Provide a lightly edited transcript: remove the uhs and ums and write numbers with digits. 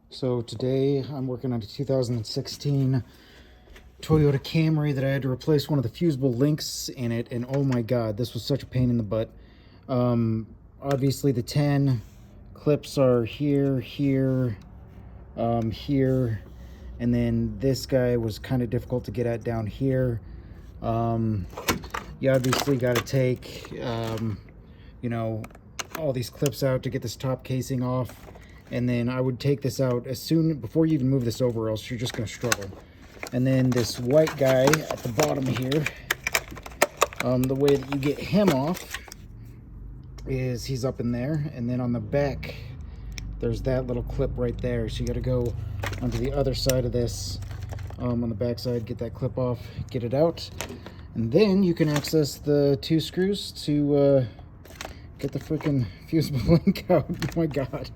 So today I'm working on a 2016 Toyota Camry that I had to replace one of the fusible links in it, and oh my god, this was such a pain in the butt. Obviously the 10 clips are here, here, here, and then this guy was kind of difficult to get at down here. You obviously got to take, you know, all these clips out to get this top casing off. And then I would take this out as soon before you even move this over, or else you're just going to struggle. And then this white guy at the bottom here, the way that you get him off is he's up in there, and then on the back there's that little clip right there. So you got to go onto the other side of this, on the back side, get that clip off, get it out, and then you can access the two screws to get the freaking fusible link out. Oh my god.